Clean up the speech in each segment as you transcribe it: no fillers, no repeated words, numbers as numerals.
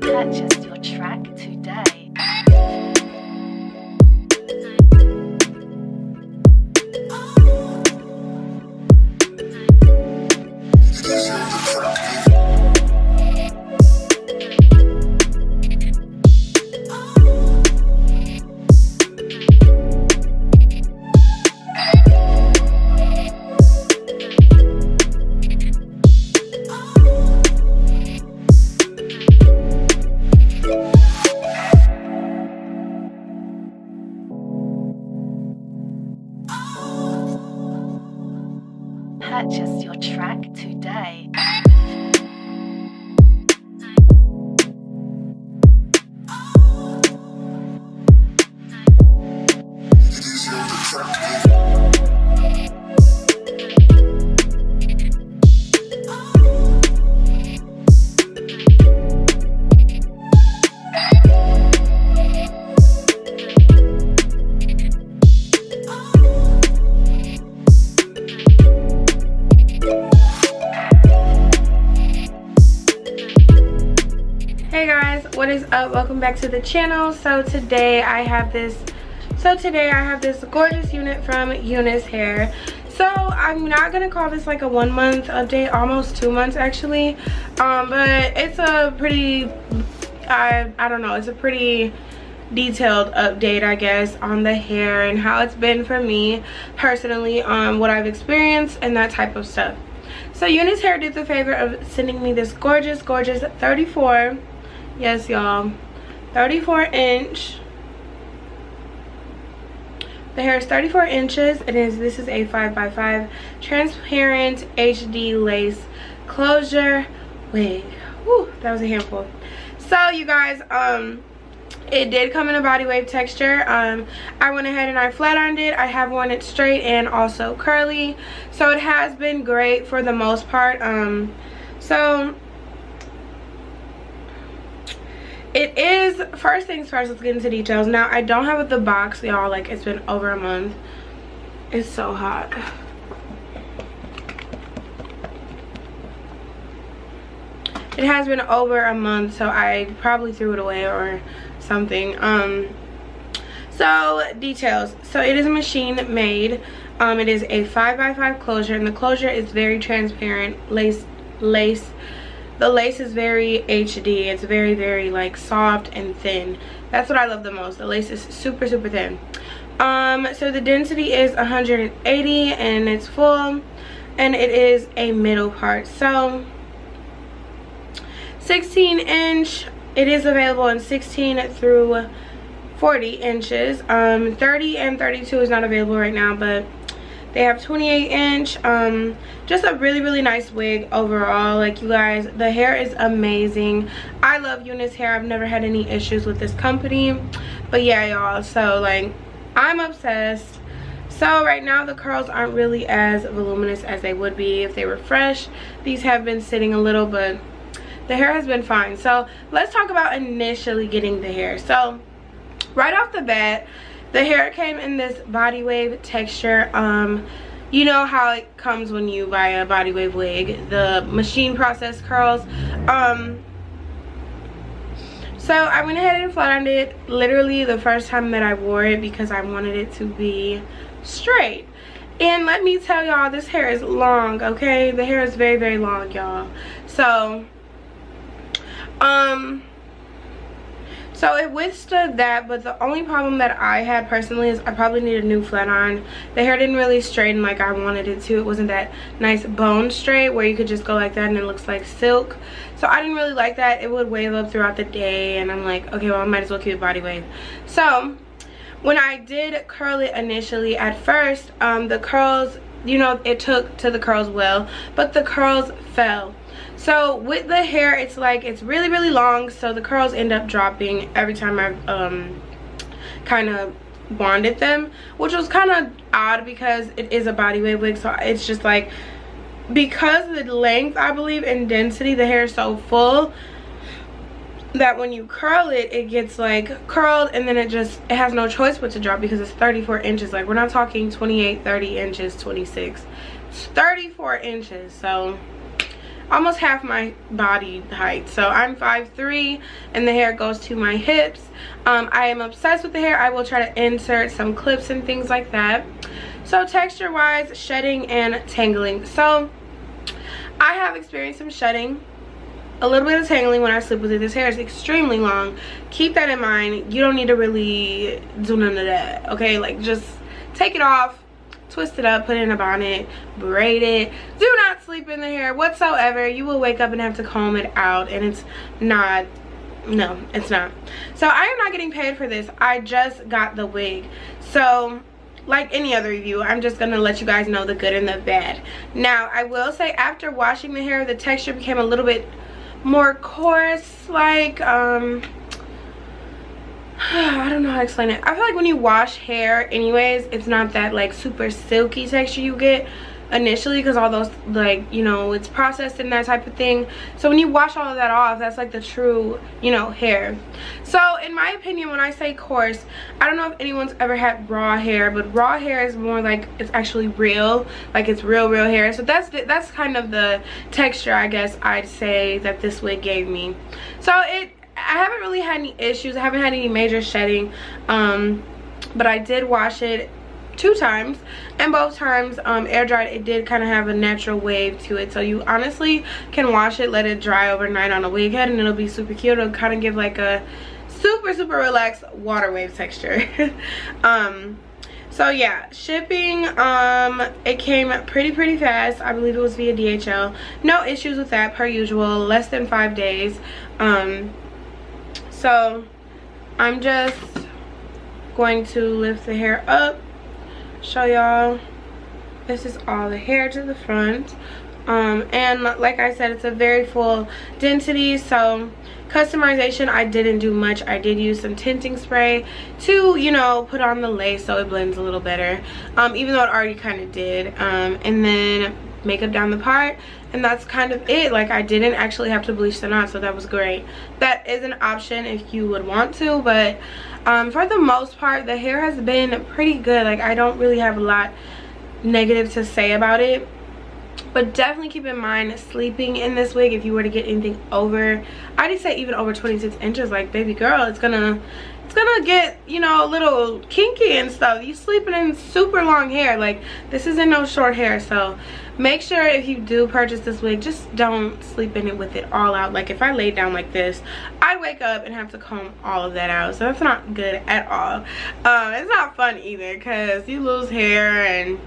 Purchase your track today. Purchase your track today. Hey guys, what is up? Welcome back to the channel. So today I have this gorgeous unit from Unice Hair. So I'm not gonna call this like a 1 month update, almost 2 months actually, but it's a pretty I don't know, it's a pretty detailed update, I guess, on the hair and how it's been for me personally, what I've experienced and that type of stuff. So Unice Hair did the favor of sending me this gorgeous 34, yes y'all, 34 inch. The hair is 34 inches. This is a 5x5 transparent HD lace closure wig. Whew, that was a handful. So you guys, it did come in a body wave texture. I went ahead and I flat ironed it. I have worn it straight and also curly, so it has been great for the most part. So it is, first things first, let's get into details. Now I don't have the box, y'all, like it's been over a month. It's so hot. It has been over a month, so I probably threw it away or something. So details. So it is a machine made. It is a 5x5 closure, and the closure is very transparent. The lace is very HD. It's very like soft and thin. That's what I love the most. The lace is super thin. So the density is 180 and it's full, and it is a middle part. So 16 inch. It is available in 16 through 40 inches. 30 and 32 is not available right now, but they have 28 inch. Just a really nice wig overall. Like, you guys, the hair is amazing. I love Unice Hair. I've never had any issues with this company, but yeah y'all, so like I'm obsessed. So right now the curls aren't really as voluminous as they would be if they were fresh. These have been sitting a little, but the hair has been fine. So let's talk about initially getting the hair. So right off the bat, the hair came in this body wave texture. You know how it comes when you buy a body wave wig, the machine process curls. So I went ahead and flat ironed it literally the first time that I wore it because I wanted it to be straight. And let me tell y'all, this hair is long, okay? The hair is very long, y'all. So so it withstood that, but the only problem that I had personally is I probably need a new flat iron. The hair didn't really straighten like I wanted it to. It wasn't that nice bone straight where you could just go like that and it looks like silk. So I didn't really like that. It would wave up throughout the day, and I'm like, okay, well, I might as well keep it body wave. So when I did curl it initially, at first, the curls, you know, it took to the curls well, but the curls fell. So with the hair, it's like it's really long, so the curls end up dropping every time I kind of bonded them, which was kind of odd because it is a body wave wig. So it's just like, because the length, I believe, and density, the hair is so full that when you curl it, it gets like curled, and then it has no choice but to drop because it's 34 inches. Like, we're not talking 28, 30 inches, 26. It's 34 inches. So almost half my body height. So I'm 5'3", and the hair goes to my hips. I am obsessed with the hair. I will try to insert some clips and things like that. So texture wise, shedding and tangling. So I have experienced some shedding, a little bit of tangling when I sleep with it. This hair is extremely long. Keep that in mind. You don't need to really do none of that, okay? Like, just take it off, twist it up, put it in a bonnet, braid it. Do not sleep in the hair whatsoever. You will wake up and have to comb it out, and it's not, no, it's not. So I am not getting paid for this. I just got the wig. So like any other review, I'm just gonna let you guys know the good and the bad. Now I will say, after washing the hair, the texture became a little bit more coarse, like I don't know how to explain it. I feel like when you wash hair anyways, it's not that like super silky texture you get initially, because all those, like, you know, it's processed and that type of thing. So when you wash all of that off, that's like the true, you know, hair. So in my opinion, when I say coarse, I don't know if anyone's ever had raw hair, but raw hair is more like it's actually real, like it's real hair. So that's kind of the texture, I guess I'd say, that this wig gave me. So I haven't really had any issues. I haven't had any major shedding, but I did wash it 2 times, and both times air dried. It did kind of have a natural wave to it, so you honestly can wash it, let it dry overnight on a wig head, and it'll be super cute. It'll kind of give like a super relaxed water wave texture. So yeah, shipping, it came pretty fast. I believe it was via DHL. No issues with that, per usual. Less than 5 days. So I'm just going to lift the hair up, show y'all. This is all the hair to the front, and like I said, it's a very full density. So customization, I didn't do much. I did use some tinting spray to, you know, put on the lace so it blends a little better, even though it already kind of did, and then makeup down the part, and that's kind of it. Like, I didn't actually have to bleach the knot, so that was great. That is an option if you would want to, but for the most part, the hair has been pretty good. Like, I don't really have a lot negative to say about it, but definitely keep in mind sleeping in this wig. If you were to get anything over, I'd say even over 26 inches, like, baby girl, it's gonna get, you know, a little kinky and stuff. You sleeping in super long hair. Like, this isn't no short hair. So make sure if you do purchase this wig, just don't sleep in it with it all out. Like, if I laid down like this, I'd wake up and have to comb all of that out, so that's not good at all. It's not fun either, because you lose hair and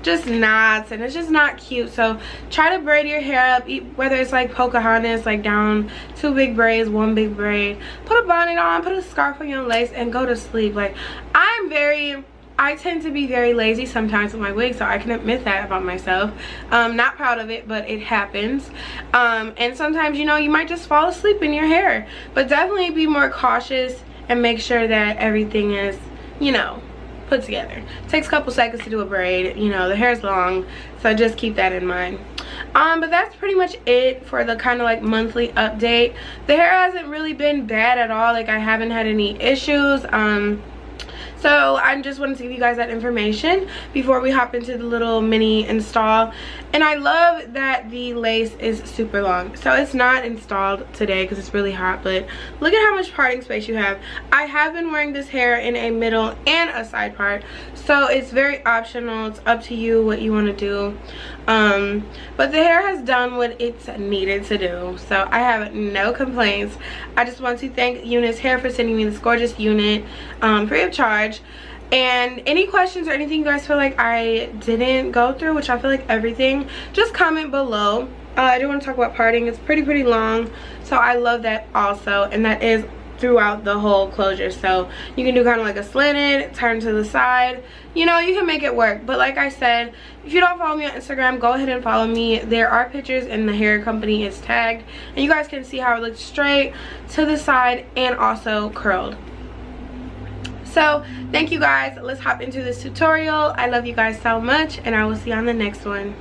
just knots, and it's just not cute. So try to braid your hair up, whether it's like Pocahontas, like down 2 big braids, 1 big braid. Put a bonnet on, put a scarf on your lace, and go to sleep. Like, I tend to be very lazy sometimes with my wig, so I can admit that about myself. Not proud of it, but it happens. And sometimes, you know, you might just fall asleep in your hair, but definitely be more cautious and make sure that everything is, you know, put together. It takes a couple seconds to do a braid. You know, the hair is long, so just keep that in mind. But that's pretty much it for the kind of like monthly update. The hair hasn't really been bad at all. Like, I haven't had any issues. So I just wanted to give you guys that information before we hop into the little mini install. And I love that the lace is super long. So it's not installed today because it's really hot, but look at how much parting space you have. I have been wearing this hair in a middle and a side part, so it's very optional. It's up to you what you want to do. But the hair has done what it's needed to do, so I have no complaints. I just want to thank Unice Hair for sending me this gorgeous unit free of charge. And any questions or anything you guys feel like I didn't go through, which I feel like everything, just comment below. I do want to talk about parting. It's pretty long, so I love that also, and that is throughout the whole closure. So you can do kind of like a slanted, turn to the side, you know, you can make it work. But like I said, if you don't follow me on Instagram, go ahead and follow me. There are pictures, and the hair company is tagged, and you guys can see how it looks straight to the side and also curled. So thank you guys. Let's hop into this tutorial. I love you guys so much, and I will see you on the next one.